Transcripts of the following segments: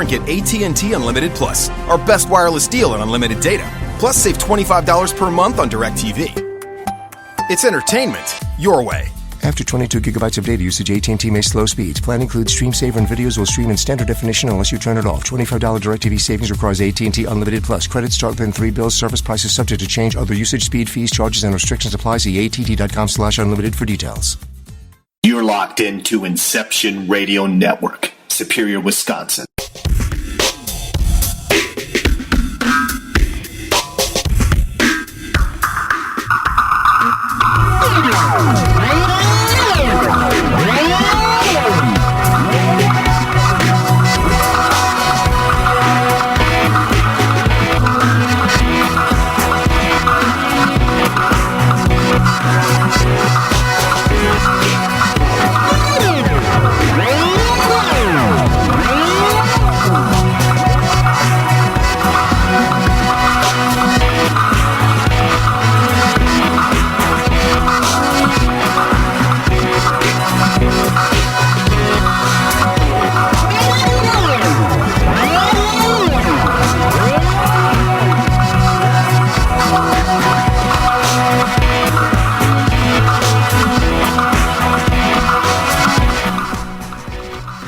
Get AT&T Unlimited Plus, our best wireless deal on unlimited data. Plus, save $25 per month on DirecTV. It's entertainment your way. After 22 gigabytes of data usage, AT&T may slow speeds. Plan includes Stream Saver and videos will stream in standard definition unless you turn it off. $25 DirecTV savings requires AT&T Unlimited Plus. Credits start within 3 bills. Service prices subject to change. Other usage, speed, fees, charges, and restrictions apply. See att.com/unlimited for details. You're locked into Inception Radio Network, Superior, Wisconsin.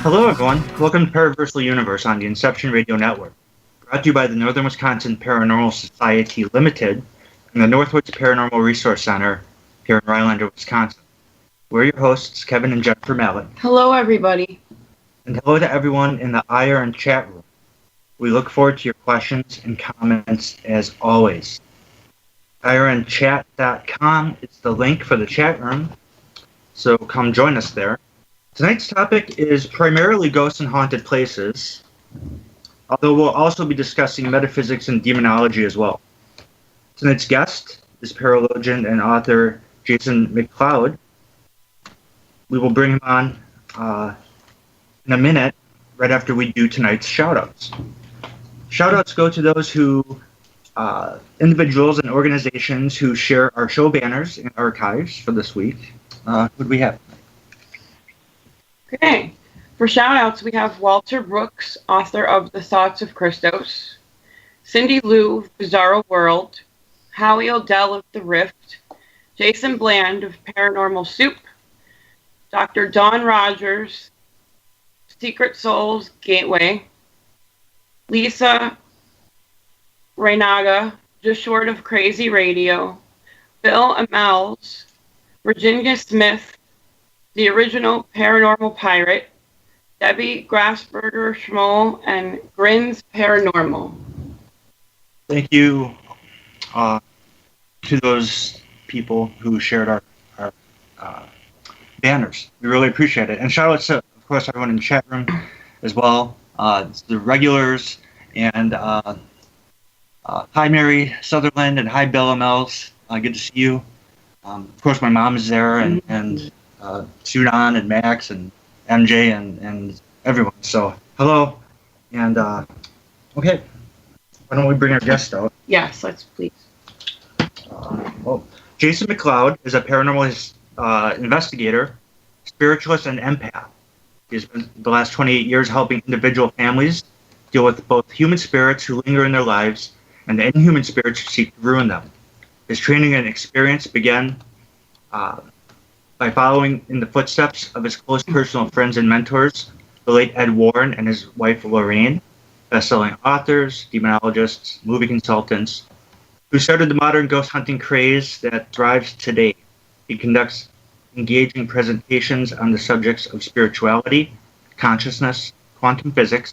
Hello everyone, welcome to Paraversal Universe on the Inception Radio Network, brought to you by the Northern Wisconsin Paranormal Society Limited and the Northwoods Paranormal Resource Center here in Rhinelander, Wisconsin. We're your hosts, Kevin and Jennifer Malek. Hello everybody. And hello to everyone in the IR and chat room. We look forward to your questions and comments as always. irnchat.com is the link for the chat room, so come join us there. Tonight's topic is primarily ghosts and haunted places, although we'll also be discussing metaphysics and demonology as well. Tonight's guest is paralogian and author Jason McLeod. We will bring him on in a minute, right after we do tonight's shoutouts. Shoutouts go to those individuals and organizations who share our show banners and archives for this week. Who do we have? Okay. For shout-outs, we have Walter Brooks, author of The Thoughts of Christos, Cindy Lou, Bizarro World, Howie O'Dell of The Rift, Jason Bland of Paranormal Soup, Dr. Dawn Rogers, Secret Souls Gateway, Lisa Reynaga, just short of Crazy Radio, Bill Amels, Virginia Smith, the original Paranormal Pirate, Debbie Grassberger Schmoll, and Grins Paranormal. Thank you to those people who shared our banners. We really appreciate it. And shout out to, of course, everyone in the chat room as well. The regulars, and hi Mary Sutherland, and hi Bill Amels. Good to see you. Of course, my mom is there, and Sudan and Max and MJ and everyone. So hello, and okay. Why don't we bring our guest out? Yes, let's please. Jason McLeod is a paranormal investigator, spiritualist, and empath. He's been the last 28 years helping individual families deal with both human spirits who linger in their lives and the inhuman spirits who seek to ruin them. His training and experience began by following in the footsteps of his close personal friends and mentors, the late Ed Warren and his wife Lorraine, best-selling authors, demonologists, movie consultants, who started the modern ghost hunting craze that thrives today. He conducts engaging presentations on the subjects of spirituality, consciousness, quantum physics,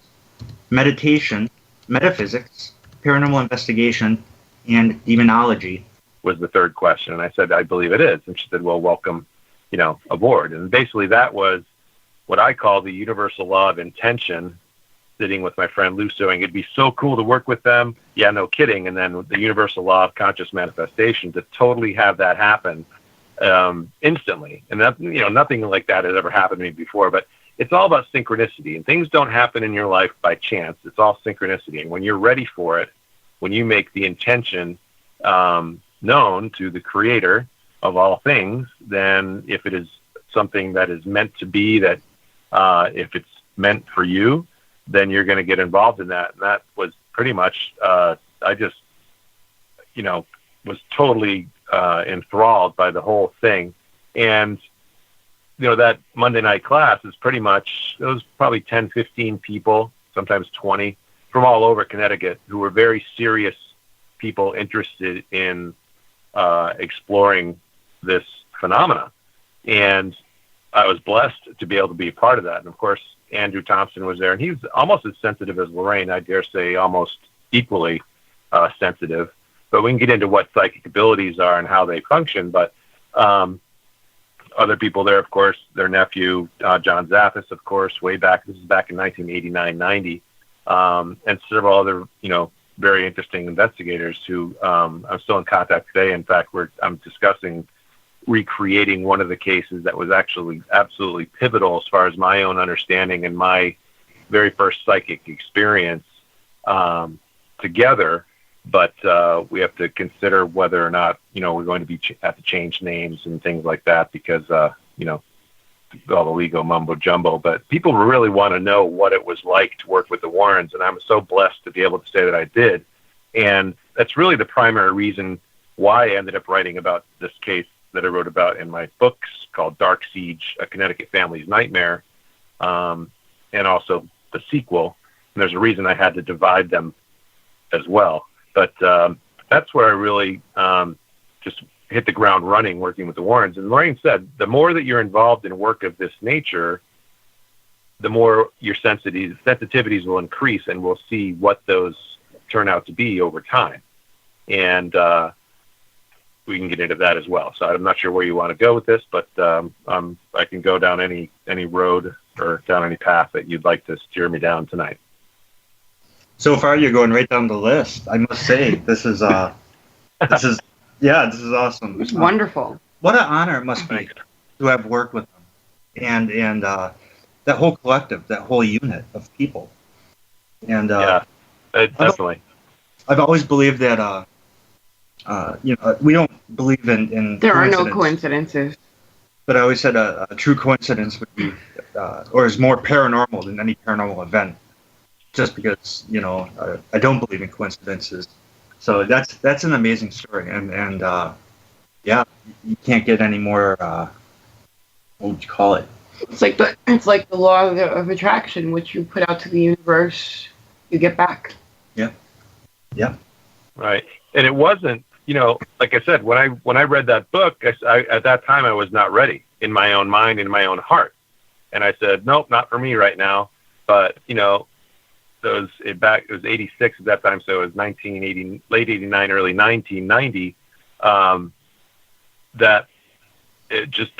meditation, metaphysics, paranormal investigation, and demonology. Was the third question, and I said, I believe it is. And she said, well, welcome, aboard. And basically that was what I call the universal law of intention, sitting with my friend Lou saying it'd be so cool to work with them. Yeah, no kidding. And then the universal law of conscious manifestation, to totally have that happen instantly. And that, nothing like that has ever happened to me before, but it's all about synchronicity, and things don't happen in your life by chance. It's all synchronicity. And when you're ready for it, when you make the intention known to the creator of all things, then if it is something that is meant to be, that if it's meant for you, then you're going to get involved in that. And that was pretty much, I just, was totally enthralled by the whole thing. And, that Monday night class is pretty much, it was probably 10, 15 people, sometimes 20, from all over Connecticut, who were very serious people interested in exploring this phenomena. And I was blessed to be able to be a part of that. And of course, Andrew Thompson was there, and he was almost as sensitive as Lorraine, I dare say almost equally sensitive. But we can get into what psychic abilities are and how they function. But other people there, of course, their nephew, John Zaffis, of course, this is back in 1989-90, and several other, very interesting investigators who I'm still in contact today. In fact, I'm discussing recreating one of the cases that was actually absolutely pivotal as far as my own understanding and my very first psychic experience together. But we have to consider whether or not, we're going to have to change names and things like that because, all the legal mumbo jumbo. But people really want to know what it was like to work with the Warrens, and I'm so blessed to be able to say that I did. And that's really the primary reason why I ended up writing about this case that I wrote about in my books called Dark Siege, A Connecticut Family's Nightmare, and also the sequel. And there's a reason I had to divide them as well. But that's where I really just hit the ground running working with the Warrens. And Lorraine said, the more that you're involved in work of this nature, the more your sensitivities will increase, and we'll see what those turn out to be over time. And we can get into that as well. So I'm not sure where you want to go with this, but I can go down any road or down any path that you'd like to steer me down tonight. So far, you're going right down the list. I must say, this is awesome. It's wonderful. What an honor it must be to have worked with them, and that whole collective, that whole unit of people. And definitely. I've always believed that we don't believe in there are no coincidences. But I always said a true coincidence would be, or is more paranormal than any paranormal event. Just because I don't believe in coincidences, so that's an amazing story, and you can't get any more. What would you call it? It's like the law of attraction, which you put out to the universe, you get back. Yeah. Right, and it wasn't, like I said, when I read that book, I at that time I was not ready in my own mind, in my own heart, and I said, nope, not for me right now. But it was 86 at that time, so it was 1980, late 89, early 1990. That it just,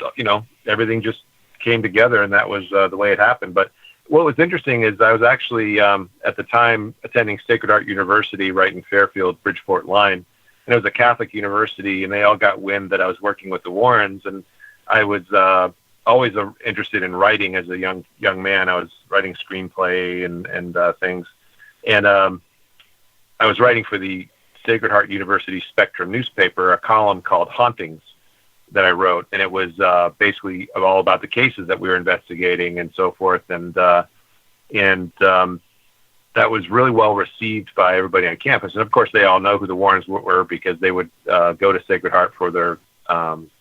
everything just came together, and that was the way it happened. But what was interesting is I was actually at the time attending Sacred Heart University right in Fairfield, Bridgeport line, and it was a Catholic university, and they all got wind that I was working with the Warrens, and I was always interested in writing as a young man. I was writing screenplay and things, and I was writing for the Sacred Heart University Spectrum newspaper a column called Hauntings that I wrote, and it was basically all about the cases that we were investigating and so forth, and that was really well received by everybody on campus. And of course, they all know who the Warrens were because they would go to Sacred Heart for their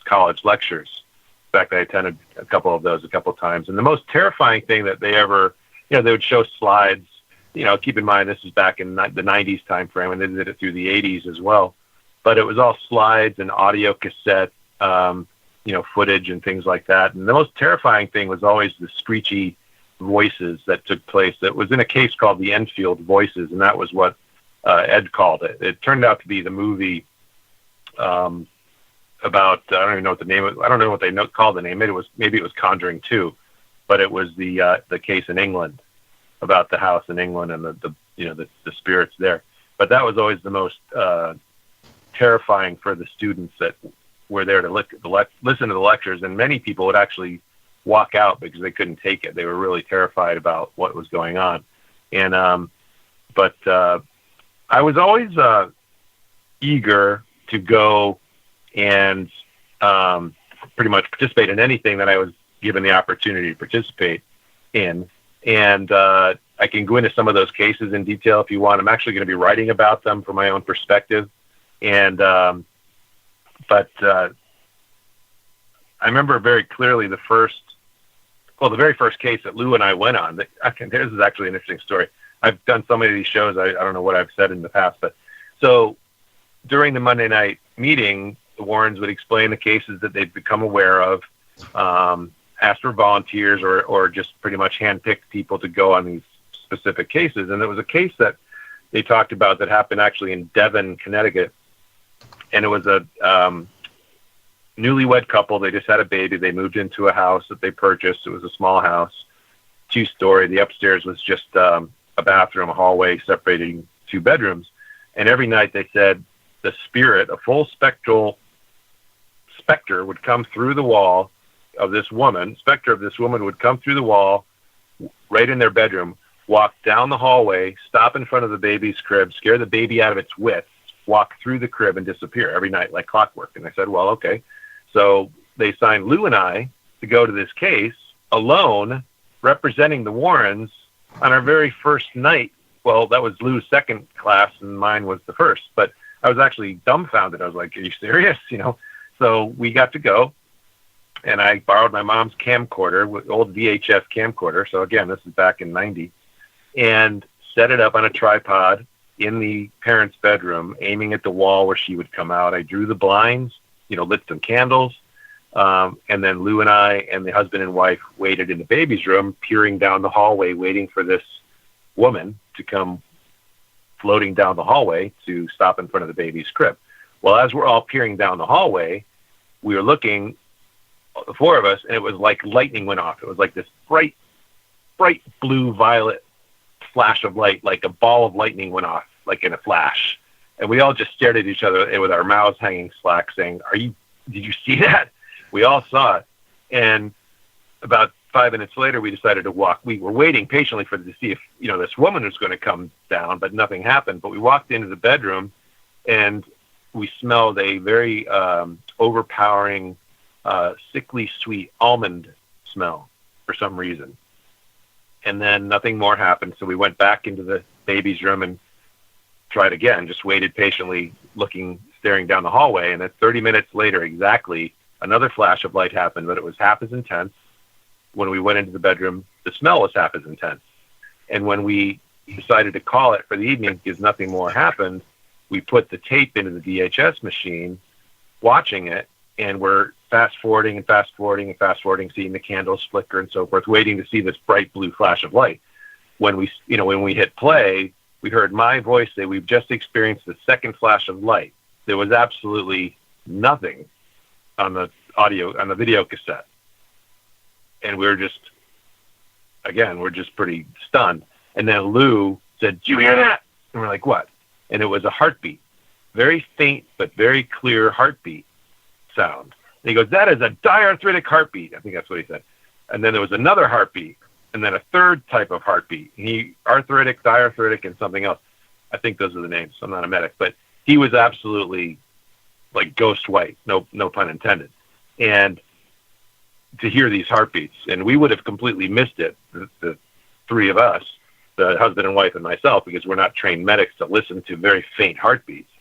college lectures. In fact, I attended a couple of those a couple of times. And the most terrifying thing that they ever, they would show slides. Keep in mind this is back in the 90s time frame, and they did it through the 80s as well. But it was all slides and audio cassette, footage and things like that. And the most terrifying thing was always the screechy voices that took place. That was in a case called the Enfield Voices, and that was what Ed called it. It turned out to be the movie about, I don't even know what the name of, I don't know what they called the name. Maybe it was Conjuring 2, but it was the case in England about the house in England and the spirits there. But that was always the most terrifying for the students that were there to listen to the lectures, and many people would actually walk out because they couldn't take it. They were really terrified about what was going on. And but I was always eager to go and pretty much participate in anything that I was given the opportunity to participate in. And I can go into some of those cases in detail if you want. I'm actually going to be writing about them from my own perspective. And, but I remember very clearly the very first case that Lou and I went on. This is actually an interesting story. I've done so many of these shows, I don't know what I've said in the past, but so during the Monday night meeting, the Warrens would explain the cases that they've become aware of, ask for volunteers or just pretty much handpick people to go on these specific cases. And there was a case that they talked about that happened actually in Devon, Connecticut. And it was a newlywed couple. They just had a baby. They moved into a house that they purchased. It was a small house, 2-story. The upstairs was just a bathroom, a hallway separating 2 bedrooms. And every night they said the spirit, a full specter would come through the wall of this woman. Specter of this woman would come through the wall right in their bedroom, walk down the hallway, stop in front of the baby's crib, scare the baby out of its wits, walk through the crib and disappear every night like clockwork. And I said, well, okay. So they signed Lou and I to go to this case alone, representing the Warrens on our very first night. Well, that was Lou's second class and mine was the first, but I was actually dumbfounded. I was like, are you serious? So we got to go, and I borrowed my mom's camcorder, old VHS camcorder. So again, this is back in 90, and set it up on a tripod in the parents' bedroom, aiming at the wall where she would come out. I drew the blinds, lit some candles, and then Lou and I and the husband and wife waited in the baby's room, peering down the hallway, waiting for this woman to come floating down the hallway to stop in front of the baby's crib. Well, as we're all peering down the hallway, we were looking, the 4 of us, and it was like lightning went off. It was like this bright blue violet flash of light, like a ball of lightning went off, like in a flash. And we all just stared at each other with our mouths hanging slack, saying, did you see that? We all saw it. And about 5 minutes later, we decided to walk. We were waiting patiently to see if, this woman was going to come down, but nothing happened. But we walked into the bedroom, and we smelled a very overpowering, sickly sweet almond smell for some reason. And then nothing more happened. So we went back into the baby's room and tried again, just waited patiently, staring down the hallway. And then 30 minutes later, exactly, another flash of light happened, but it was half as intense. When we went into the bedroom, the smell was half as intense. And when we decided to call it for the evening because nothing more happened, we put the tape into the VHS machine, watching it, and we're fast forwarding, seeing the candles flicker and so forth, waiting to see this bright blue flash of light. When we hit play, we heard my voice say, we've just experienced the second flash of light. There was absolutely nothing on the video cassette. And we're just pretty stunned. And then Lou said, "Did you hear that?" And we're like, "What?" And it was a heartbeat, very faint but very clear heartbeat sound. And he goes, "That is a diarthritic heartbeat." I think that's what he said. And then there was another heartbeat, and then a third type of heartbeat. Arthritic, diarthritic, and something else. I think those are the names. I'm not a medic, but he was absolutely like ghost white, no pun intended. And to hear these heartbeats, and we would have completely missed it, the 3 of us, the husband and wife and myself, because we're not trained medics to listen to very faint heartbeats.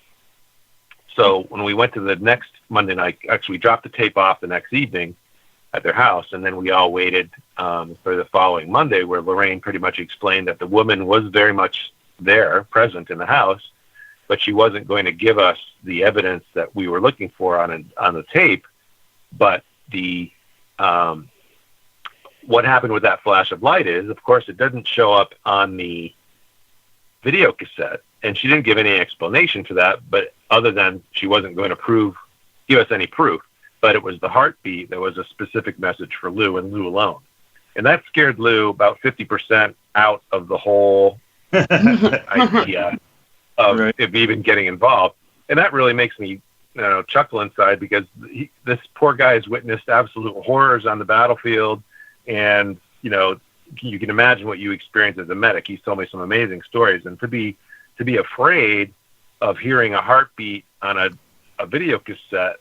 So when we went to the next Monday night, actually we dropped the tape off the next evening at their house, and then we all waited for the following Monday, where Lorraine pretty much explained that the woman was very much there, present in the house, but she wasn't going to give us the evidence that we were looking for on the tape. But what happened with that flash of light is, of course, it doesn't show up on the video cassette, and she didn't give any explanation for that, but other than she wasn't going to give us any proof. But it was the heartbeat that was a specific message for Lou and Lou alone. And that scared Lou about 50% out of the whole idea of even getting involved. And that really makes me chuckle inside, because this poor guy has witnessed absolute horrors on the battlefield. And, you can imagine what you experience as a medic. He's told me some amazing stories. And to be afraid of hearing a heartbeat on a video cassette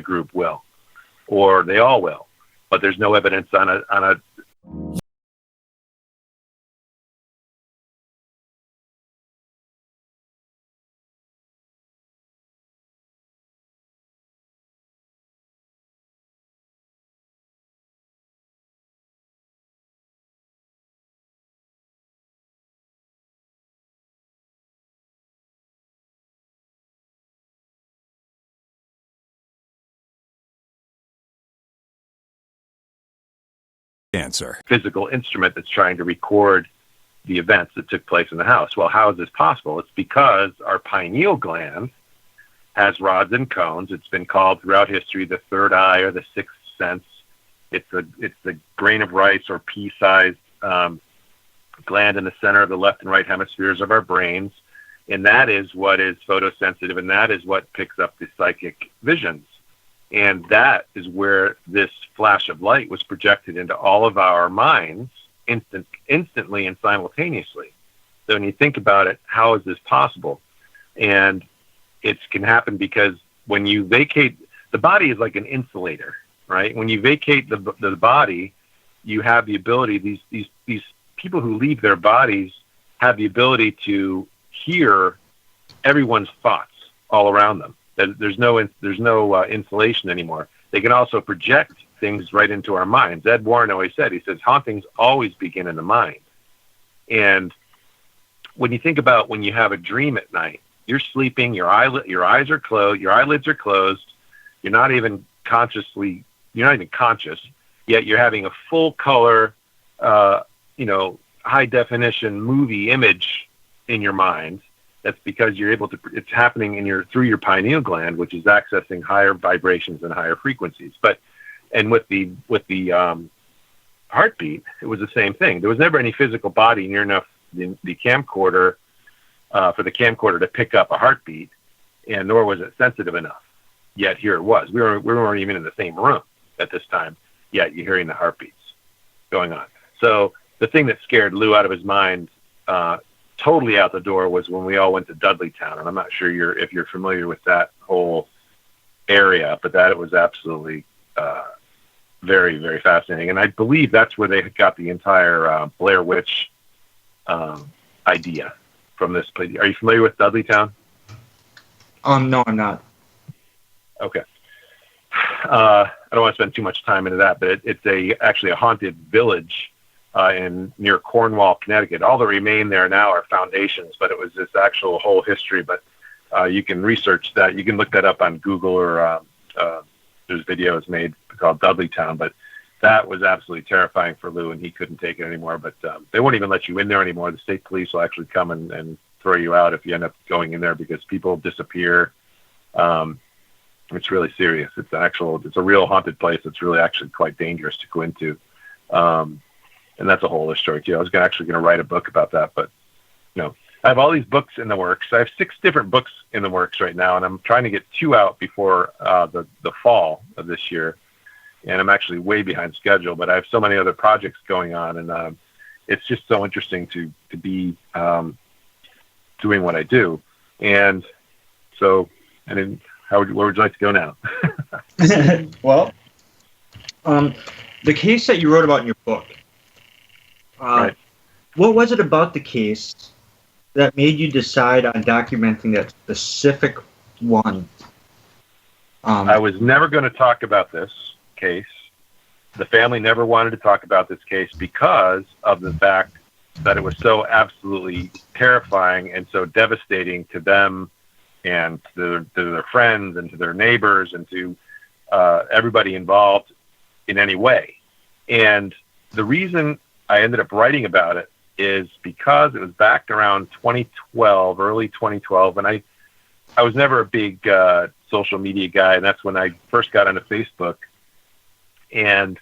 group will, or they all will, but there's no evidence on a answer. physical instrument that's trying to record the events that took place in the house. Well, how is this possible? It's because our pineal gland has rods and cones. It's been called throughout history the third eye or the sixth sense. It's the grain of rice or pea-sized gland in the center of the left and right hemispheres of our brains, and that is what is photosensitive, and that is what picks up the psychic visions. And that is where this flash of light was projected into all of our minds instantly and simultaneously. So when you think about it, how is this possible? And it can happen because when you vacate, the body is like an insulator, right? When you vacate the body, you have the ability, these people who leave their bodies have the ability to hear everyone's thoughts all around them. There's no insulation anymore. They can also project things right into our minds. Ed Warren always said, he says, hauntings always begin in the mind. And when you think about when you have a dream at night, you're sleeping, your eyes are closed, your eyelids are closed, you're not even conscious, yet you're having a full color, high definition movie image in your mind. That's because you're able to, it's happening through your pineal gland, which is accessing higher vibrations and higher frequencies. And with the heartbeat, it was the same thing. There was never any physical body near enough the camcorder for the camcorder to pick up a heartbeat, and nor was it sensitive enough. Yet here it was. We weren't even in the same room at this time. Yet you're hearing the heartbeats going on. So the thing that scared Lou out of his mind, totally out the door, was when we all went to Dudleytown, and I'm not sure if you're familiar with that whole area, but that was absolutely very, very fascinating. And I believe that's where they got the entire Blair Witch idea from this place. Are you familiar with Dudleytown? No, I'm not. Okay. I don't want to spend too much time into that, but it's actually a haunted village near Cornwall, Connecticut. All that remain there now are foundations, but it was this actual whole history. But you can research that. You can look that up on Google, or there's videos made called Dudleytown. But that was absolutely terrifying for Lou, and he couldn't take it anymore. But they won't even let you in there anymore. The state police will actually come and throw you out if you end up going in there, because people disappear. It's really serious. It's a real haunted place. It's really actually quite dangerous to go into. And that's a whole other story too. I was actually going to write a book about that, but I have all these books in the works. I have 6 different books in the works right now, and I'm trying to get 2 out before the fall of this year. And I'm actually way behind schedule, but I have so many other projects going on, and it's just so interesting to be doing what I do. And so, where would you like to go now? Well, the case that you wrote about in your book, right. What was it about the case that made you decide on documenting that specific one? I was never going to talk about this case. The family never wanted to talk about this case because of the fact that it was so absolutely terrifying and so devastating to them and to their friends and to their neighbors and to everybody involved in any way. And the reason I ended up writing about it is because it was back around 2012, early 2012, and I was never a big social media guy, and that's when I first got onto Facebook. And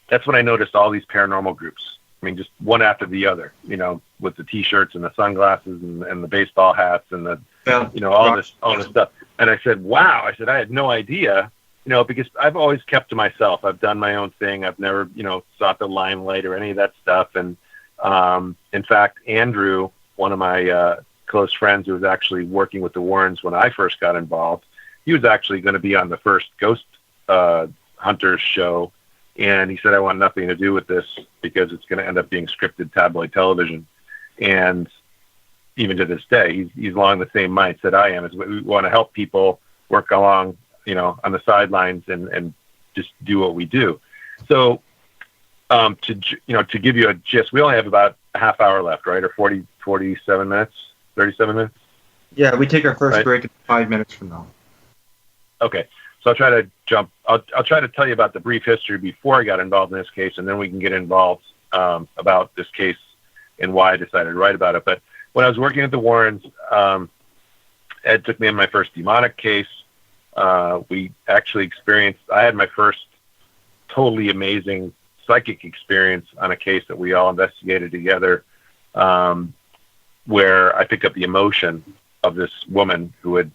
that's when I noticed all these paranormal groups. I mean, just one after the other, with the T-shirts and the sunglasses and the baseball hats and all this stuff. And I said, wow. I said, I had no idea, because I've always kept to myself. I've done my own thing. I've never, sought the limelight or any of that stuff. And in fact, Andrew, one of my close friends who was actually working with the Warrens when I first got involved, he was actually going to be on the first ghost Hunter's show, and he said, I want nothing to do with this because it's going to end up being scripted tabloid television. And even to this day, he's along the same mindset I am. Is we want to help people work along, on the sidelines and just do what we do. So, to give you a gist, we only have about a half hour left, right? Or 47 minutes, 37 minutes? Yeah, we take our first break in 5 minutes from now. Okay. So I'll try to tell you about the brief history before I got involved in this case, and then we can get involved about this case and why I decided to write about it. But when I was working at the Warrens, Ed took me in my first demonic case. We actually I had my first totally amazing psychic experience on a case that we all investigated together, where I picked up the emotion of this woman who had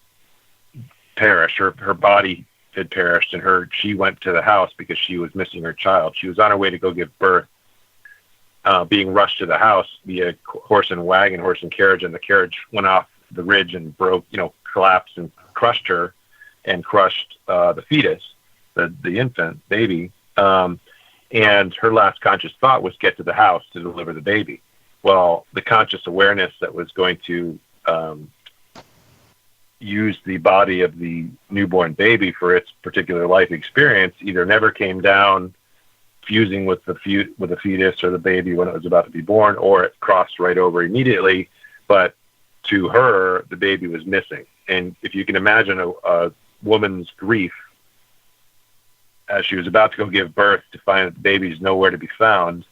perished. Her body had perished, and she went to the house because she was missing her child. She was on her way to go give birth, being rushed to the house via horse and carriage, and the carriage went off the ridge and broke, collapsed and crushed her and crushed the fetus, the infant baby. And her last conscious thought was get to the house to deliver the baby. Well, the conscious awareness that was going to use the body of the newborn baby for its particular life experience either never came down, fusing with the fetus or the baby when it was about to be born, or it crossed right over immediately. But to her, the baby was missing. And if you can imagine a woman's grief as she was about to go give birth to find that the baby's nowhere to be found,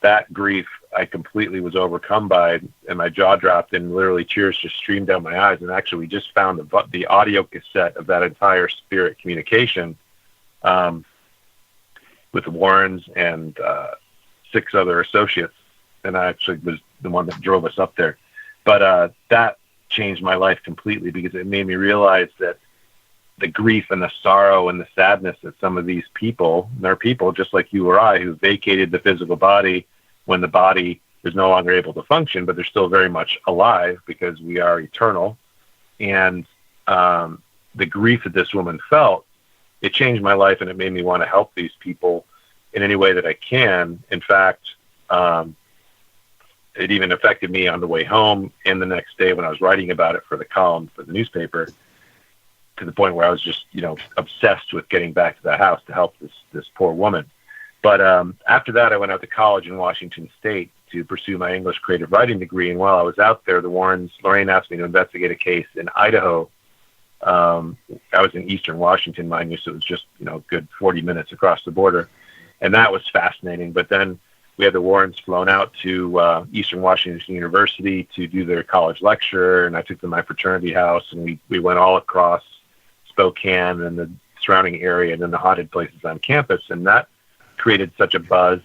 that grief I completely was overcome by, and my jaw dropped and literally tears just streamed down my eyes. And actually we just found the audio cassette of that entire spirit communication with the Warrens and 6 other associates. And I actually was the one that drove us up there. But that changed my life completely because it made me realize that the grief and the sorrow and the sadness that some of these people, and they're people just like you or I, who vacated the physical body when the body is no longer able to function, but they're still very much alive because we are eternal. And the grief that this woman felt, it changed my life, and it made me want to help these people in any way that I can. In fact, it even affected me on the way home and the next day when I was writing about it for the column for the newspaper, to the point where I was just, obsessed with getting back to that house to help this poor woman. But after that, I went out to college in Washington State to pursue my English creative writing degree. And while I was out there, the Warrens, Lorraine asked me to investigate a case in Idaho. I was in Eastern Washington, mind you, so it was just, good 40 minutes across the border. And that was fascinating. But then we had the Warrens flown out to Eastern Washington University to do their college lecture, and I took them to my fraternity house, and we went all across Spokane and the surrounding area and then the haunted places on campus. And that created such a buzz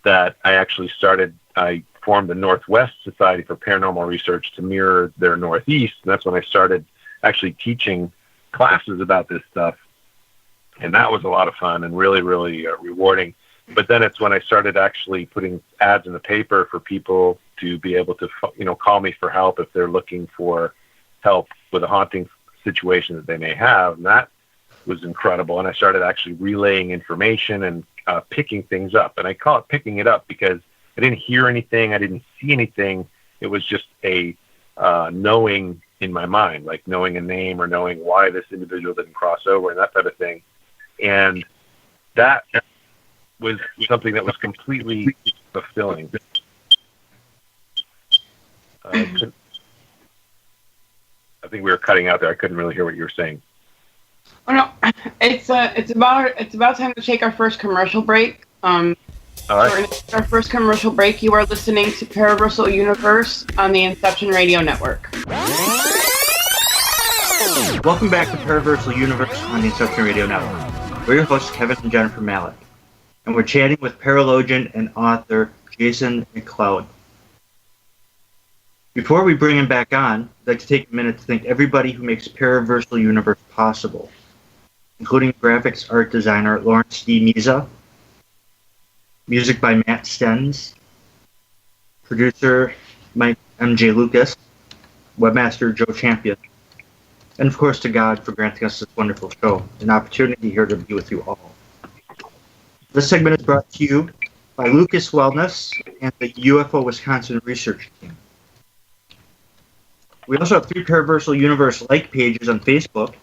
that I formed the Northwest Society for Paranormal Research to mirror their Northeast. And that's when I started actually teaching classes about this stuff. And that was a lot of fun and really, really rewarding. But then it's when I started actually putting ads in the paper for people to be able to, call me for help if they're looking for help with a haunting situation that they may have. And that was incredible. And I started actually relaying information and picking things up. And I call it picking it up because I didn't hear anything. I didn't see anything. It was just a knowing in my mind, like knowing a name or knowing why this individual didn't cross over and that type of thing. And that was something that was completely fulfilling. I think we were cutting out there. I couldn't really hear what you were saying. Oh no, it's about time to take our first commercial break. All right. So we're going to take our first commercial break. You are listening to Paraversal Universe on the Inception Radio Network. Welcome back to Paraversal Universe on the Inception Radio Network. We're your hosts, Kevin and Jennifer Malek, and we're chatting with paralogian and author Jason McLeod. Before we bring him back on, I'd like to take a minute to thank everybody who makes Paraversal Universe possible, including graphics art designer Lawrence D. Meza, music by Matt Stens, producer Mike M.J. Lucas, webmaster Joe Champion, and of course to God for granting us this wonderful show, an opportunity here to be with you all. This segment is brought to you by Lucas Wellness and the UFO Wisconsin Research Team. We also have 3 Paraversal Universe like pages on Facebook.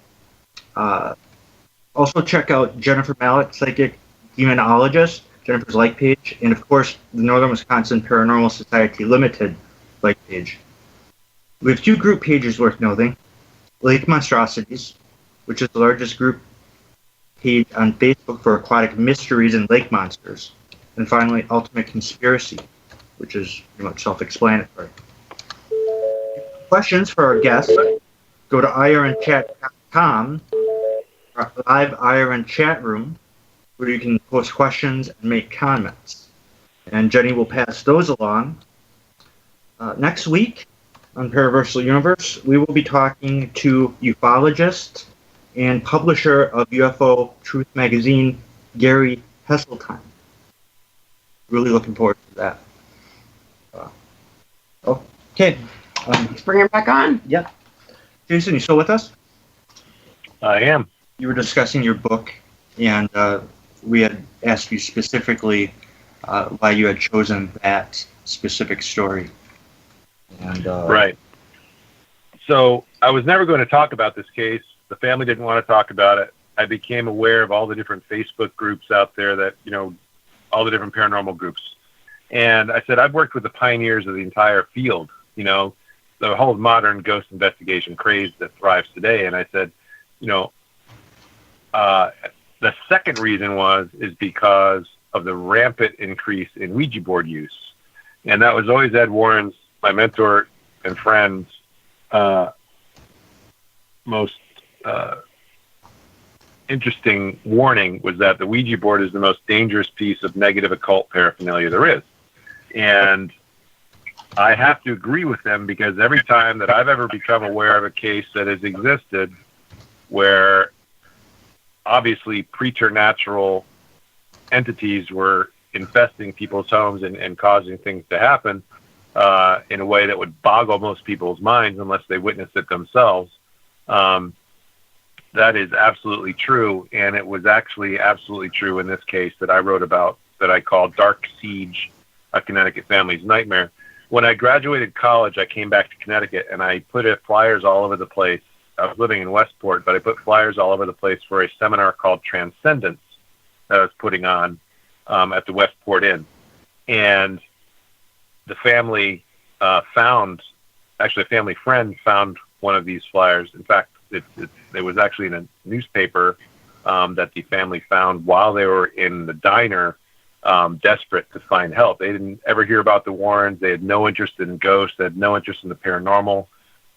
Also check out Jennifer Malek, Psychic Demonologist, Jennifer's like page, and of course the Northern Wisconsin Paranormal Society Limited like page. We have 2 group pages worth noting. Lake Monstrosities, which is the largest group page on Facebook for aquatic mysteries and lake monsters. And finally, Ultimate Conspiracy, which is pretty much self-explanatory. Questions for our guests, go to irnchat.com, our live IRN chat room, where you can post questions and make comments. And Jenny will pass those along. Next week on Paraversal Universe, we will be talking to ufologist and publisher of UFO Truth magazine, Gary Hesseltine. Really looking forward to that. Okay. Let's bring her back on. Yeah. Jason, you still with us? I am. You were discussing your book, and we had asked you specifically why you had chosen that specific story. And right. So I was never going to talk about this case. The family didn't want to talk about it. I became aware of all the different Facebook groups out there that, all the different paranormal groups. And I said, I've worked with the pioneers of the entire field, the whole modern ghost investigation craze that thrives today. And I said, the second reason is because of the rampant increase in Ouija board use. And that was always Ed Warren's, my mentor and friend's, most interesting warning was that the Ouija board is the most dangerous piece of negative occult paraphernalia there is. And I have to agree with them, because every time that I've ever become aware of a case that has existed where obviously preternatural entities were infesting people's homes and causing things to happen in a way that would boggle most people's minds unless they witnessed it themselves, that is absolutely true. And it was actually absolutely true in this case that I wrote about, that I called Dark Siege, a Connecticut Family's Nightmare. When I graduated college, I came back to Connecticut, and I put flyers all over the place. I was living in Westport, but I put flyers all over the place for a seminar called Transcendence that I was putting on at the Westport Inn. And the family a family friend found one of these flyers. In fact, it was actually in a newspaper that the family found while they were in the diner, desperate to find help. They didn't ever hear about the Warrens. They had no interest in ghosts. They had no interest in the paranormal.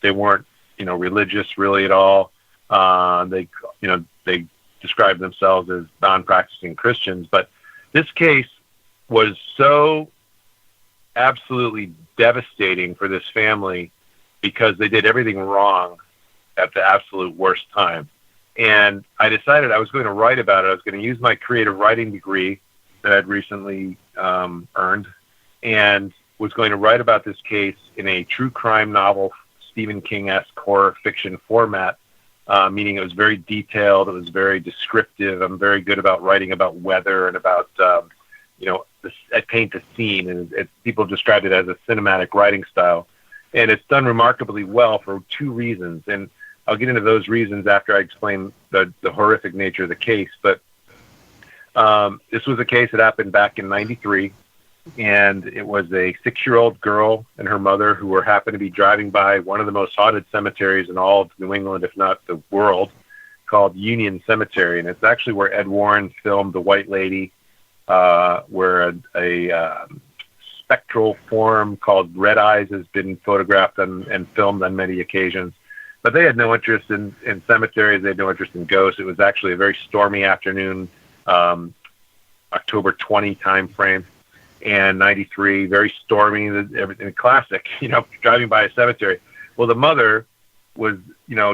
They weren't, religious really at all. They described themselves as non-practicing Christians. But this case was so absolutely devastating for this family because they did everything wrong at the absolute worst time. And I decided I was going to write about it. I was going to use my creative writing degree that I'd recently earned, and was going to write about this case in a true crime novel, Stephen King-esque horror fiction format, meaning it was very detailed, it was very descriptive. I'm very good about writing about weather and about, I paint the scene, and people described it as a cinematic writing style. And it's done remarkably well for 2 reasons. And I'll get into those reasons after I explain the horrific nature of the case. But this was a case that happened back in '93, and it was a 6-year-old girl and her mother who happened to be driving by one of the most haunted cemeteries in all of New England, if not the world, called Union Cemetery. And it's actually where Ed Warren filmed The White Lady, where a spectral form called Red Eyes has been photographed and filmed on many occasions. But they had no interest in cemeteries. They had no interest in ghosts. It was actually a very stormy afternoon, October 20 time frame, and 93, very stormy, everything classic, driving by a cemetery. Well, the mother was,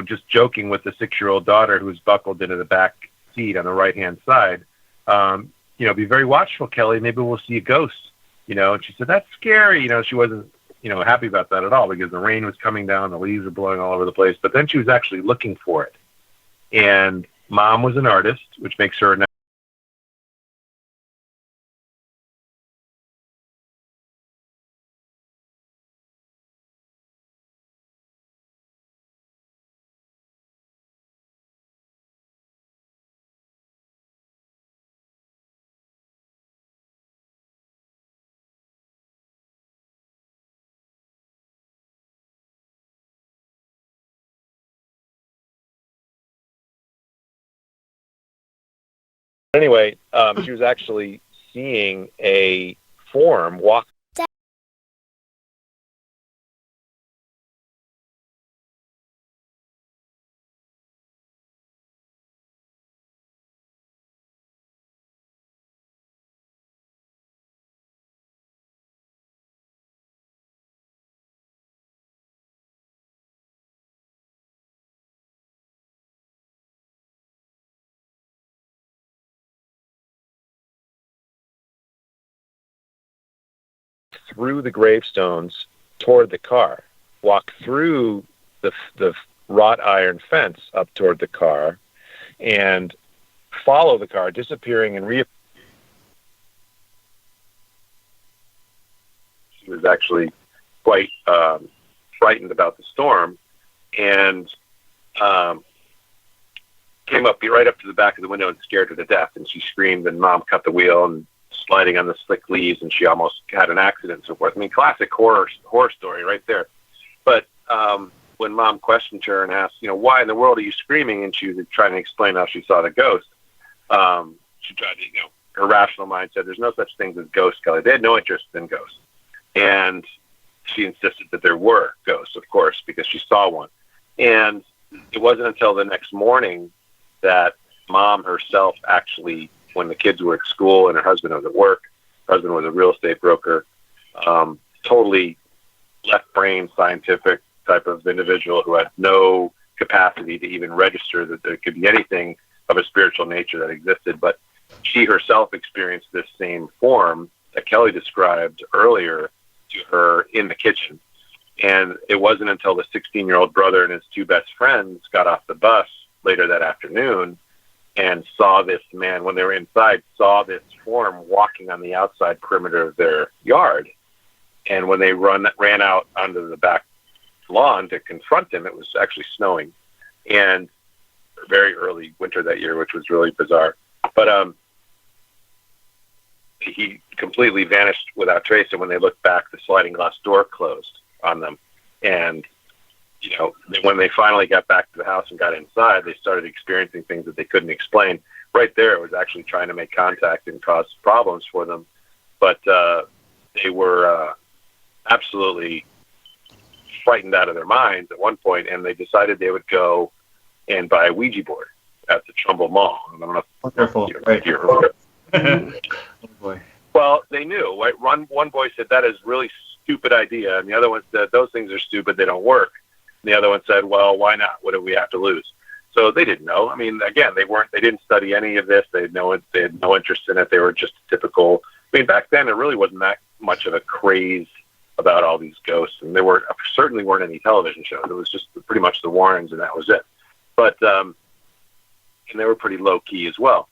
just joking with the 6-year-old daughter who was buckled into the back seat on the right-hand side. Be very watchful, Kelly. Maybe we'll see a ghost, and she said, that's scary. She wasn't, happy about that at all, because the rain was coming down, the leaves were blowing all over the place. But then she was actually looking for it. And Mom was an artist, which makes her anyway, she was actually seeing a form walk through the gravestones toward the car, walk through the wrought iron fence up toward the car, and follow the car, disappearing and reappearing. She was actually quite frightened about the storm, and came up right up to the back of the window and scared her to death. And she screamed, and Mom cut the wheel and sliding on the slick leaves, and she almost had an accident and so forth. I mean, classic horror story right there. But when Mom questioned her and asked, why in the world are you screaming? And she was trying to explain how she saw the ghost. She tried to, her rational mind said, there's no such thing as ghosts, Kelly. They had no interest in ghosts. And she insisted that there were ghosts, of course, because she saw one. And it wasn't until the next morning that Mom herself actually, when the kids were at school and her husband was at work, her husband was a real estate broker, totally left-brain scientific type of individual who had no capacity to even register that there could be anything of a spiritual nature that existed. But she herself experienced this same form that Kelly described earlier to her in the kitchen. And it wasn't until the 16-year-old brother and his two best friends got off the bus later that afternoon and saw this man, when they were inside, saw this form walking on the outside perimeter of their yard. And when they ran out onto the back lawn to confront him, it was actually snowing, and very early winter that year, which was really bizarre. But he completely vanished without trace, and when they looked back, the sliding glass door closed on them. And when they finally got back to the house and got inside, they started experiencing things that they couldn't explain. Right there, it was actually trying to make contact and cause problems for them. But they were absolutely frightened out of their minds at one point, and they decided they would go and buy a Ouija board at the Trumbull Mall. I don't know if Wonderful. Oh, boy. Well, they knew. Right? One boy said, that is really stupid idea, and the other one said, those things are stupid, they don't work. And the other one said, well, why not? What do we have to lose? So they didn't know. I mean, again, they didn't study any of this. They had no interest in it. They were just typical. I mean, back then, it really wasn't that much of a craze about all these ghosts, and there certainly weren't any television shows. It was just pretty much the Warrens, and that was it. But and they were pretty low key as well.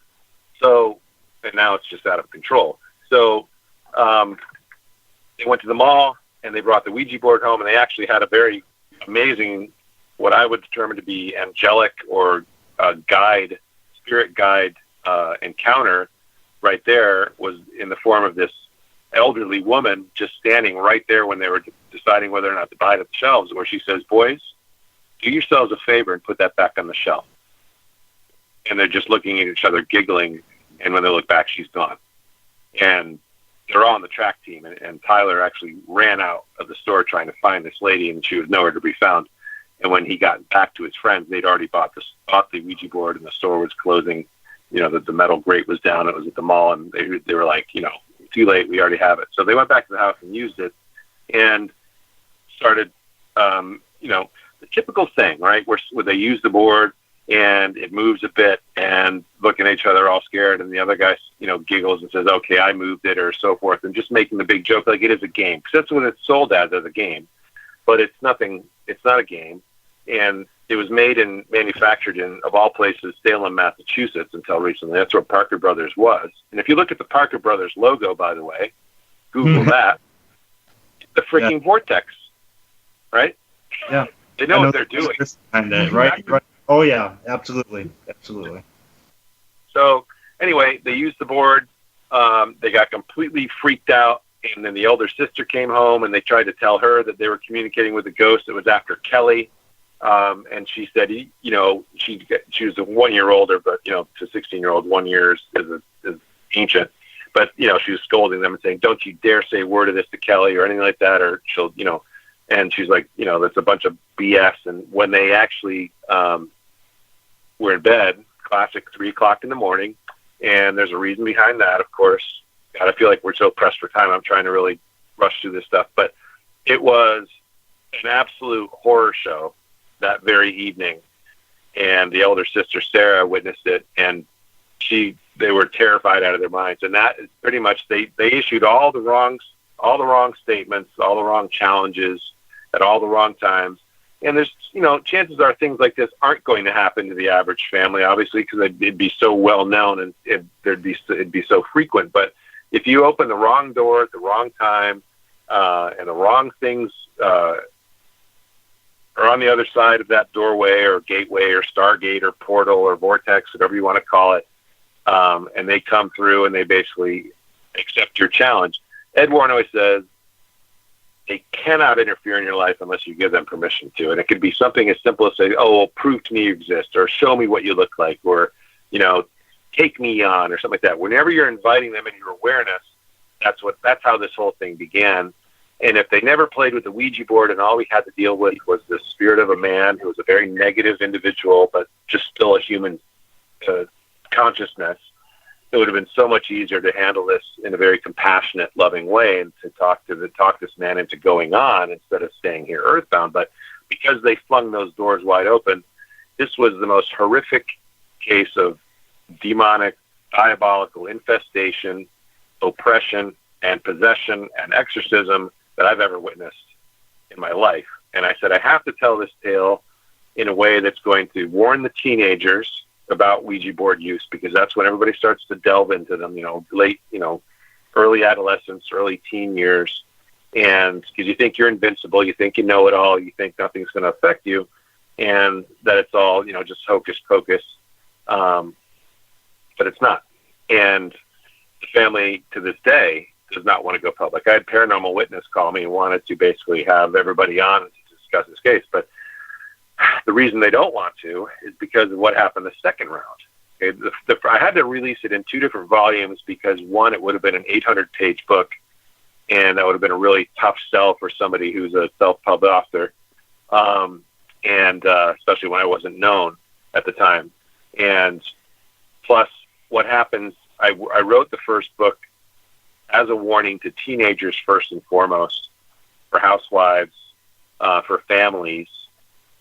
So, and now it's just out of control. So they went to the mall and they brought the Ouija board home, and they actually had a very amazing, what I would determine to be angelic or spirit guide encounter. Right there was in the form of this elderly woman just standing right there when they were deciding whether or not to buy it at the shelves, where she says, boys, do yourselves a favor and put that back on the shelf. And they're just looking at each other, giggling, and when they look back, she's gone. And they're all on the track team, and Tyler actually ran out of the store trying to find this lady, and she was nowhere to be found. And when he got back to his friends, they'd already bought the Ouija board, and the store was closing. The metal grate was down. It was at the mall, and they were like, too late, we already have it. So they went back to the house and used it and started, the typical thing, right, where they use the board, and it moves a bit, and looking at each other all scared, and the other guy, giggles and says, okay, I moved it, or so forth, and just making the big joke like it is a game, because that's what it's sold as a game. But it's not a game. And it was made and manufactured in, of all places, Salem, Massachusetts, until recently. That's where Parker Brothers was. And if you look at the Parker Brothers logo, by the way, Google that, the freaking vortex, right? Yeah. They know what they're doing. Right? Oh, yeah, absolutely. So, anyway, they used the board. They got completely freaked out. And then the elder sister came home, and they tried to tell her that they were communicating with a ghost that was after Kelly. And she said, she was a 1 year older, but, to 16-year-old, 1 year is ancient. But, she was scolding them and saying, don't you dare say a word of this to Kelly or anything like that, or she'll, and she's like, that's a bunch of BS. And when they actually were in bed, classic 3 o'clock in the morning, and there's a reason behind that, of course. God, I feel like we're so pressed for time. I'm trying to really rush through this stuff. But it was an absolute horror show that very evening. And the elder sister, Sarah, witnessed it. And they were terrified out of their minds. And that is pretty much, they issued all the wrong statements, all the wrong challenges at all the wrong times. And there's, chances are things like this aren't going to happen to the average family, obviously, because it'd be so well known and it'd be so frequent. But if you open the wrong door at the wrong time, and the wrong things are on the other side of that doorway or gateway or stargate or portal or vortex, whatever you want to call it, and they come through and they basically accept your challenge. Ed Warren always says they cannot interfere in your life unless you give them permission to. And it could be something as simple as say, oh, well, prove to me you exist, or show me what you look like, or, take me on, or something like that. Whenever you're inviting them into your awareness, that's how this whole thing began. And if they never played with the Ouija board and all we had to deal with was the spirit of a man who was a very negative individual, but just still a human consciousness, it would have been so much easier to handle this in a very compassionate, loving way, and to talk this man into going on instead of staying here earthbound. But because they flung those doors wide open, this was the most horrific case of demonic, diabolical infestation, oppression, and possession and exorcism that I've ever witnessed in my life. And I said, I have to tell this tale in a way that's going to warn the teenagers about Ouija board use, because that's when everybody starts to delve into them, early adolescence, early teen years. And because you think you're invincible, you think you know it all, you think nothing's going to affect you, and that it's all, just hocus pocus. But it's not. And the family to this day does not want to go public. I had Paranormal Witness call me and wanted to basically have everybody on to discuss this case. But the reason they don't want to is because of what happened the second round. Okay, I had to release it in 2 different volumes because, one, it would have been an 800-page book, and that would have been a really tough sell for somebody who's a self-pub author, and especially when I wasn't known at the time. And plus, what happens, I wrote the first book as a warning to teenagers first and foremost, for housewives, for families,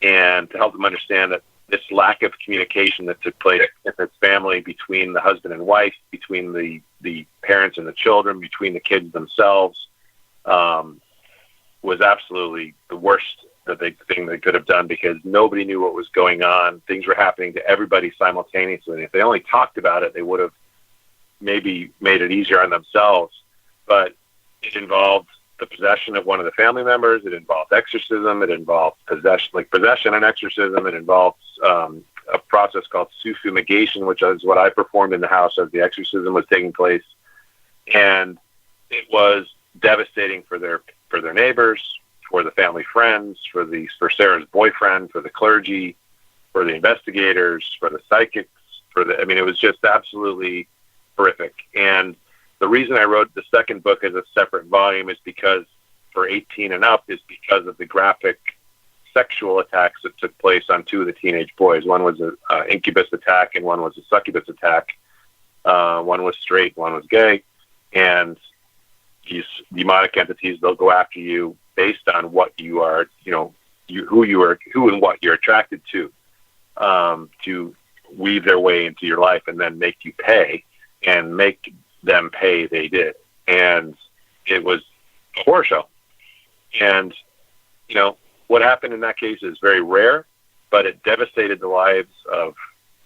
and to help them understand that this lack of communication that took place in this family between the husband and wife, between the parents and the children, between the kids themselves, was absolutely the worst thing they could have done, because nobody knew what was going on. Things were happening to everybody simultaneously. And if they only talked about it, they would have maybe made it easier on themselves. But it involved the possession of one of the family members. It involved exorcism. It involved possession and exorcism. It involved a process called sufumigation, which is what I performed in the house as the exorcism was taking place. And it was devastating for their neighbors, for the family friends, for Sarah's boyfriend, for the clergy, for the investigators, for the psychics, it was just absolutely horrific. And the reason I wrote the second book as a separate volume is because for 18 and up is because of the graphic sexual attacks that took place on 2 of the teenage boys. One was an incubus attack and one was a succubus attack. One was straight, one was gay. And these demonic entities, they'll go after you based on what you are, who and what you're attracted to. to weave their way into your life and then make you pay, and make them pay. They did. And it was a horror show. And, you know, what happened in that case is very rare, but it devastated the lives of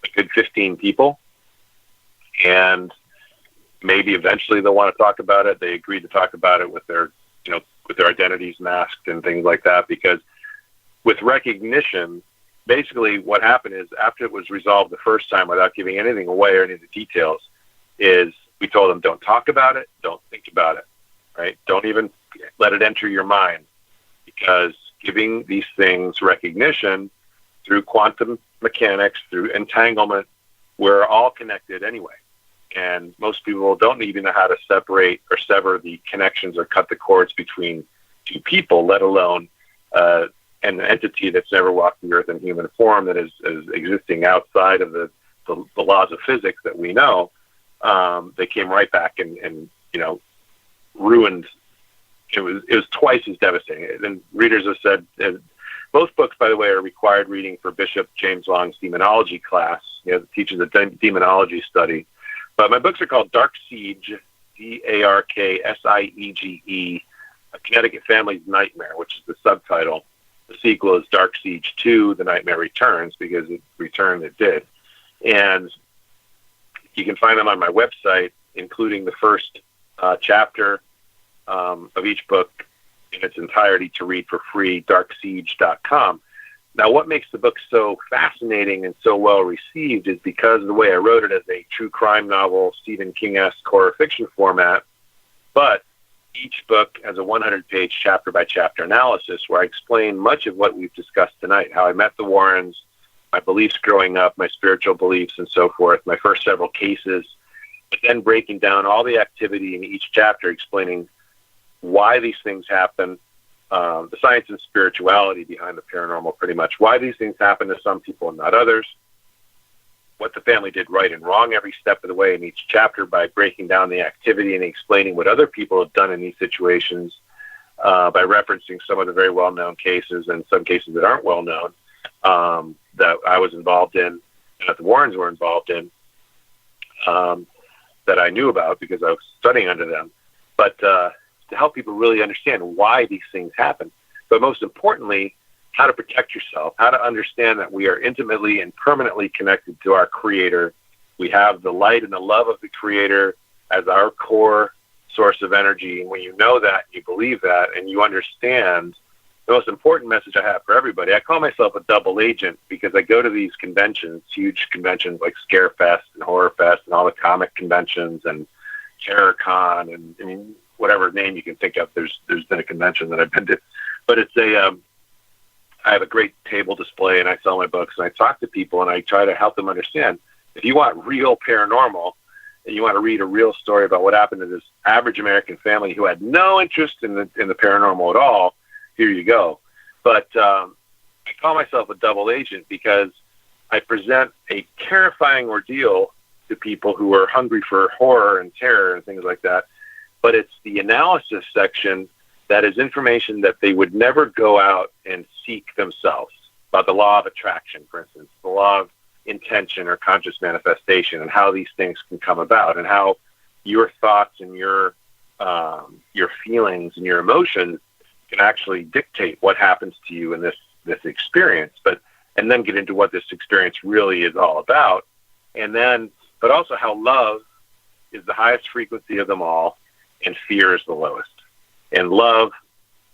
a good 15 people. And maybe eventually they'll want to talk about it. They agreed to talk about it with their, you know, with their identities masked and things like that, because with recognition, basically what happened is after it was resolved the first time, without giving anything away or any of the details, is we told them, don't talk about it, don't think about it, right? Don't even let it enter your mind, because giving these things recognition through quantum mechanics, through entanglement, we're all connected anyway. And most people don't even know how to separate or sever the connections or cut the cords between two people, let alone an entity that's never walked the earth in human form, that is existing outside of the laws of physics that we know. They came right back and you know, ruined. It was twice as devastating. And readers have said, both books, by the way, are required reading for Bishop James Long's demonology class, you know, that teaches a demonology study. But my books are called Dark Siege, Darksiege, A Connecticut Family's Nightmare, which is the subtitle. The sequel is Dark Siege 2, The Nightmare Returns, because it returned, it did. And you can find them on my website, including the first chapter of each book in its entirety to read for free, darksiege.com. Now, what makes the book so fascinating and so well received is because of the way I wrote it as a true crime novel, Stephen King-esque horror fiction format, but each book has a 100-page chapter-by-chapter analysis where I explain much of what we've discussed tonight, how I met the Warrens, my beliefs growing up, my spiritual beliefs, and so forth, my first several cases, but then breaking down all the activity in each chapter, explaining why these things happen, the science and spirituality behind the paranormal, pretty much, why these things happen to some people and not others, what the family did right and wrong every step of the way in each chapter by breaking down the activity and explaining what other people have done in these situations, by referencing some of the very well-known cases and some cases that aren't well-known, that I was involved in and that the Warrens were involved in, that I knew about because I was studying under them. But to help people really understand why these things happen. But most importantly, how to protect yourself, how to understand that we are intimately and permanently connected to our Creator. We have the light and the love of the Creator as our core source of energy. And when you know that, you believe that, and you understand, the most important message I have for everybody, I call myself a double agent because I go to these conventions, huge conventions like Scare Fest and Horror Fest and all the comic conventions and TerrorCon and I mean, whatever name you can think of. There's been a convention that I've been to, but it's I have a great table display and I sell my books and I talk to people and I try to help them understand, if you want real paranormal and you want to read a real story about what happened to this average American family who had no interest in the paranormal at all, here you go. But I call myself a double agent because I present a terrifying ordeal to people who are hungry for horror and terror and things like that. But it's the analysis section that is information that they would never go out and seek themselves, about the law of attraction, for instance, the law of intention or conscious manifestation, and how these things can come about, and how your thoughts and your feelings and your emotions can actually dictate what happens to you in this experience. And then get into what this experience really is all about, but also how love is the highest frequency of them all, and fear is the lowest. And love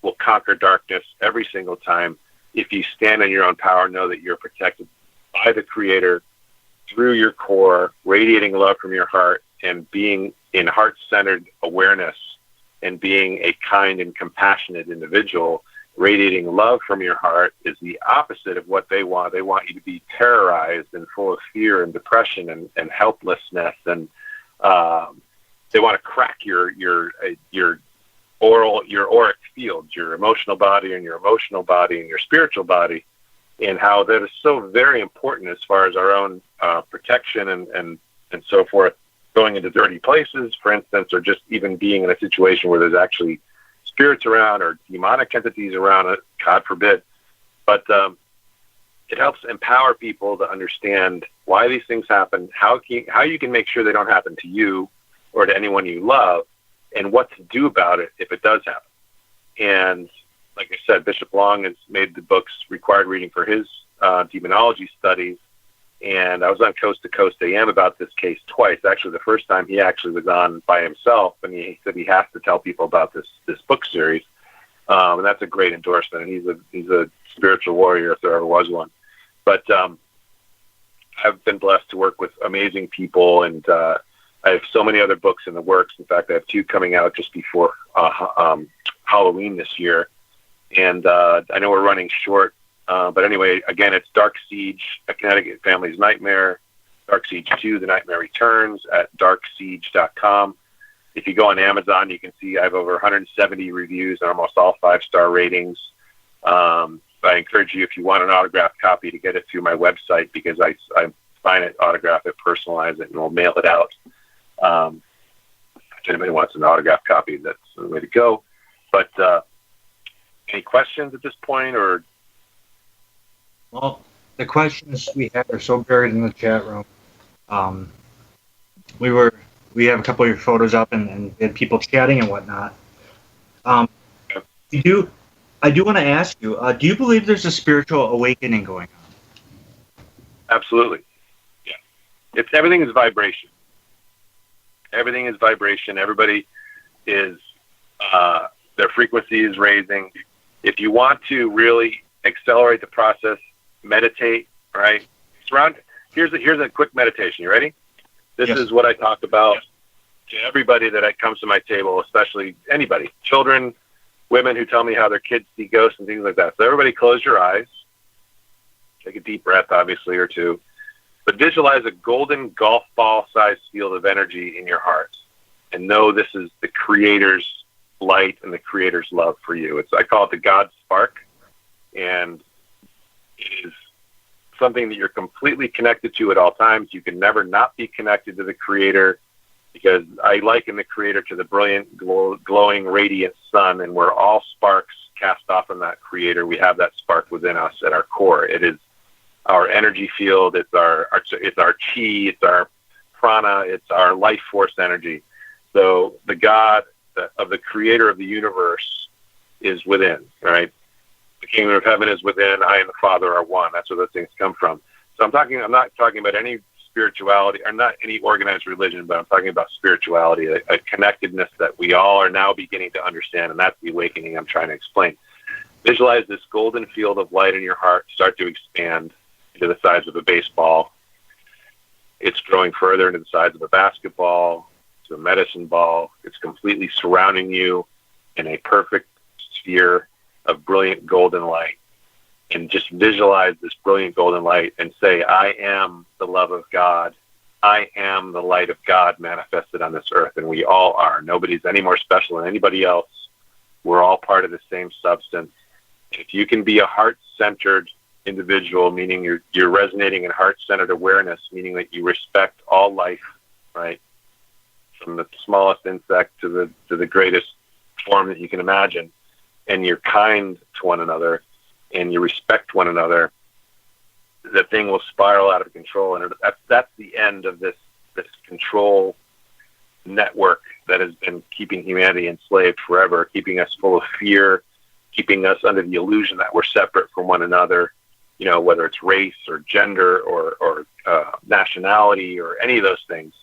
will conquer darkness every single time. If you stand in your own power, know that you're protected by the Creator through your core, radiating love from your heart and being in heart-centered awareness and being a kind and compassionate individual. Radiating love from your heart is the opposite of what they want. They want you to be terrorized and full of fear and depression and helplessness, and they want to crack your auric fields, your emotional body and your emotional body and your spiritual body, and how that is so very important as far as our own protection and so forth, going into dirty places, for instance, or just even being in a situation where there's actually spirits around or demonic entities around it, God forbid. But it helps empower people to understand why these things happen, how you can make sure they don't happen to you or to anyone you love, and what to do about it if it does happen. And like I said, Bishop Long has made the books required reading for his demonology studies. And I was on Coast to Coast AM about this case twice. Actually, the first time he actually was on by himself, and he said he has to tell people about this book series. And that's a great endorsement. And he's a spiritual warrior if there ever was one. But I've been blessed to work with amazing people, and I have so many other books in the works. In fact, I have 2 coming out just before Halloween this year. And I know we're running short. But anyway, again, it's Dark Siege, A Connecticut Family's Nightmare, Dark Siege 2, The Nightmare Returns at darksiege.com. If you go on Amazon, you can see I have over 170 reviews and almost all 5-star ratings. I encourage you, if you want an autographed copy, to get it through my website, because I sign it, autograph it, personalize it, and we'll mail it out. If anybody wants an autographed copy, that's the way to go. But any questions at this point, or? Well, the questions we had are so buried in the chat room. We have a couple of your photos up and had people chatting and whatnot. I do want to ask you, do you believe there's a spiritual awakening going on? Absolutely. Yeah. Everything is vibration. Everything is vibration. Everybody is, their frequency is raising. If you want to really accelerate the process, meditate, right? Here's a quick meditation. You ready? This Yes. is what I talk about to everybody that comes to my table, especially anybody, children, women who tell me how their kids see ghosts and things like that. So everybody close your eyes. Take a deep breath, obviously, or 2. But visualize a golden golf ball-sized field of energy in your heart. And know this is the Creator's light and the Creator's love for you. I call it the God spark. And it is something that you're completely connected to at all times. You can never not be connected to the Creator, because I liken the Creator to the brilliant, glowing, radiant sun, and we're all sparks cast off from that Creator. We have that spark within us at our core. It is our energy field. It's our chi. It's our prana. It's our life force energy. So the God of the Creator of the universe is within, right? The kingdom of heaven is within. I and the Father are one. That's where those things come from. So I'm not talking about any spirituality, or not any organized religion, but I'm talking about spirituality, a connectedness that we all are now beginning to understand, and that's the awakening I'm trying to explain. Visualize this golden field of light in your heart start to expand into the size of a baseball. It's growing further into the size of a basketball, to a medicine ball. It's completely surrounding you in a perfect sphere of brilliant golden light. And just visualize this brilliant golden light and say, I am the love of God. I am the light of God manifested on this earth. And we all are. Nobody's any more special than anybody else. We're all part of the same substance. If you can be a heart-centered individual, meaning you're resonating in heart-centered awareness, meaning that you respect all life, right? From the smallest insect to the greatest form that you can imagine. And you're kind to one another, and you respect one another, the thing will spiral out of control. And that's the end of this control network that has been keeping humanity enslaved forever, keeping us full of fear, keeping us under the illusion that we're separate from one another, whether it's race or gender or nationality or any of those things.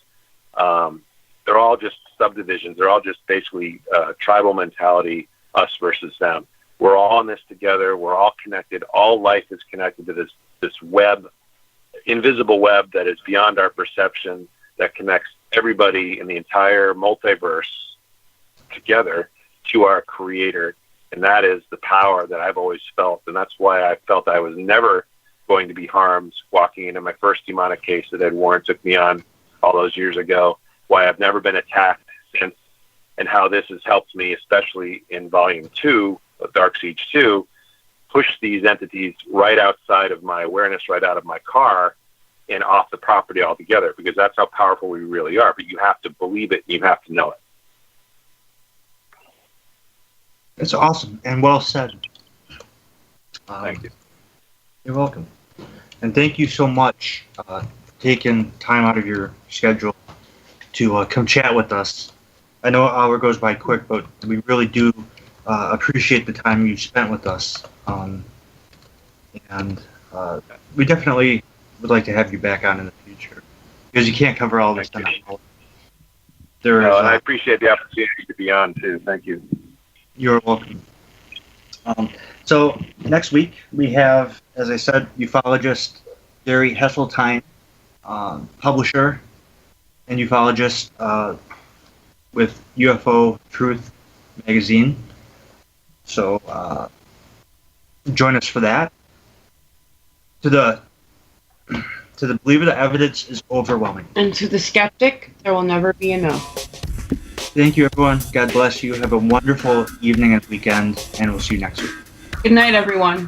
They're all just subdivisions. They're all just basically tribal mentality, us versus them. We're all in this together. We're all connected. All life is connected to this web, invisible web that is beyond our perception, that connects everybody in the entire multiverse together to our Creator. And that is the power that I've always felt. And that's why I felt I was never going to be harmed walking into my first demonic case that Ed Warren took me on all those years ago, why I've never been attacked since, and how this has helped me, especially in Volume 2 of Dark Siege 2, push these entities right outside of my awareness, right out of my car, and off the property altogether, because that's how powerful we really are. But you have to believe it, and you have to know it. That's awesome and well said. Thank you. You're welcome. And thank you so much for taking time out of your schedule to come chat with us. I know an hour goes by quick, but we really do appreciate the time you spent with us. And we definitely would like to have you back on in the future, because you can't cover all this stuff. And I appreciate the opportunity to be on, too. Thank you. You're welcome. So next week we have, as I said, ufologist Gary Hesseltine, publisher and ufologist with UFO Truth magazine. So join us for that. To the believer, the evidence is overwhelming. And to the skeptic, there will never be enough. Thank you, everyone. God bless you. Have a wonderful evening and weekend, and we'll see you next week. Good night, everyone.